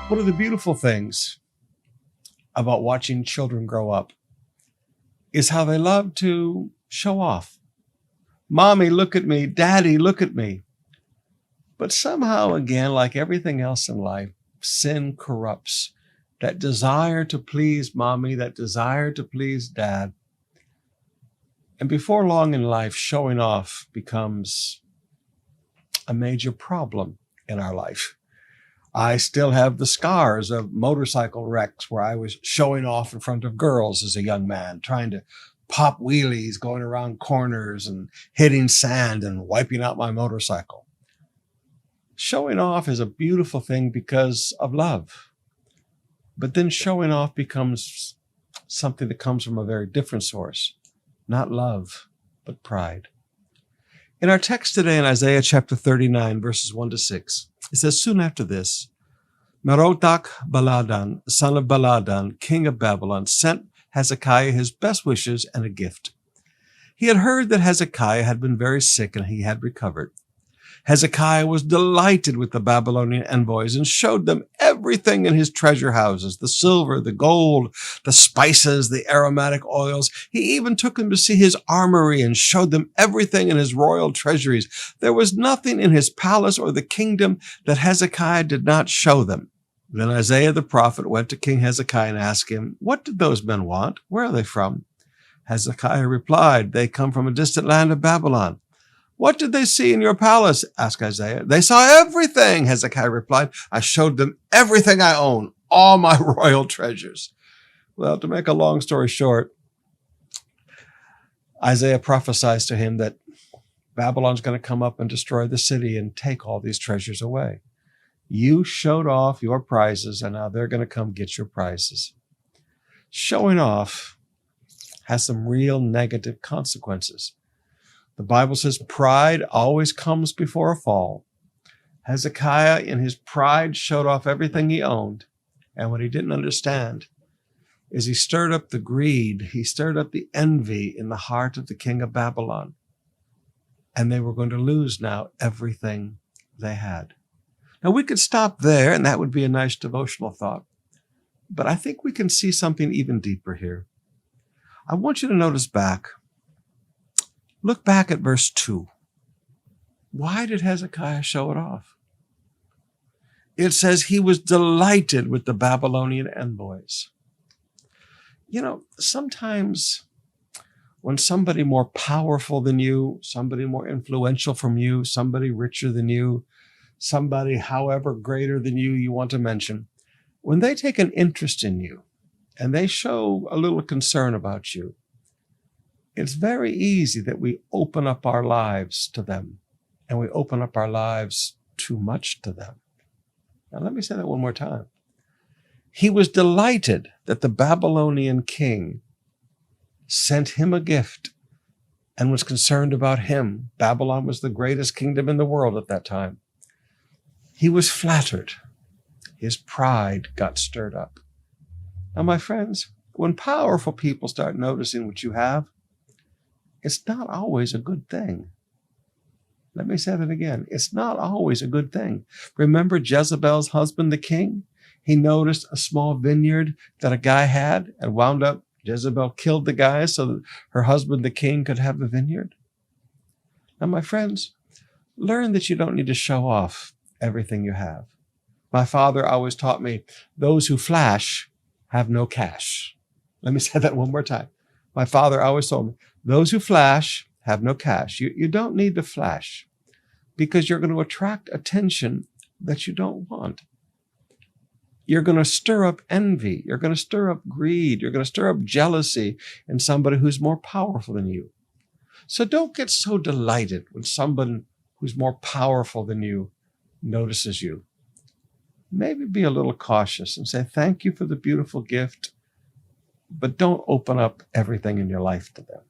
One of the beautiful things about watching children grow up is how they love to show off. Mommy, look at me. Daddy, look at me. But somehow, again, like everything else in life, sin corrupts that desire to please mommy, that desire to please dad. And before long in life, showing off becomes a major problem in our life. I still have the scars of motorcycle wrecks where I was showing off in front of girls as a young man, trying to pop wheelies, going around corners and hitting sand and wiping out my motorcycle. Showing off is a beautiful thing because of love. But then showing off becomes something that comes from a very different source, not love, but pride. In our text today in Isaiah chapter 39, verses 1-6, it says, soon after this, Merodach-Baladan, son of Baladan, king of Babylon, sent Hezekiah his best wishes and a gift. He had heard that Hezekiah had been very sick and he had recovered. Hezekiah was delighted with the Babylonian envoys and showed them everything in his treasure houses, the silver, the gold, the spices, the aromatic oils. He even took them to see his armory and showed them everything in his royal treasuries. There was nothing in his palace or the kingdom that Hezekiah did not show them. Then Isaiah the prophet went to King Hezekiah and asked him, what did those men want? Where are they from? Hezekiah replied, they come from a distant land of Babylon. What did they see in your palace? Asked Isaiah. They saw everything, Hezekiah replied. I showed them everything I own, all my royal treasures. Well, to make a long story short, Isaiah prophesies to him that Babylon's going to come up and destroy the city and take all these treasures away. You showed off your prizes, and now they're going to come get your prizes. Showing off has some real negative consequences. The Bible says pride always comes before a fall. Hezekiah, in his pride, showed off everything he owned. And what he didn't understand is he stirred up the greed, he stirred up the envy in the heart of the king of Babylon. And they were going to lose now everything they had. Now, we could stop there, and that would be a nice devotional thought. But I think we can see something even deeper here. I want you to notice back. Look back at verse 2. Why did Hezekiah show it off? It says he was delighted with the Babylonian envoys. You know, sometimes when somebody more powerful than you, somebody more influential from you, somebody richer than you, somebody however greater than you want to mention, when they take an interest in you and they show a little concern about you, it's very easy that we open up our lives to them, and we open up our lives too much to them. Now, let me say that one more time. He was delighted that the Babylonian king sent him a gift and was concerned about him. Babylon was the greatest kingdom in the world at that time. He was flattered. His pride got stirred up. Now, my friends, when powerful people start noticing what you have, it's not always a good thing. Let me say that again. It's not always a good thing. Remember Jezebel's husband, the king? He noticed a small vineyard that a guy had and wound up, Jezebel killed the guy so that her husband, the king, could have the vineyard. Now, my friends, learn that you don't need to show off everything you have. My father always taught me, those who flash have no cash. Let me say that one more time. My father always told me, those who flash have no cash. You don't need to flash because you're going to attract attention that you don't want. You're going to stir up envy. You're going to stir up greed. You're going to stir up jealousy in somebody who's more powerful than you. So don't get so delighted when somebody who's more powerful than you notices you. Maybe be a little cautious and say, thank you for the beautiful gift, but don't open up everything in your life to them.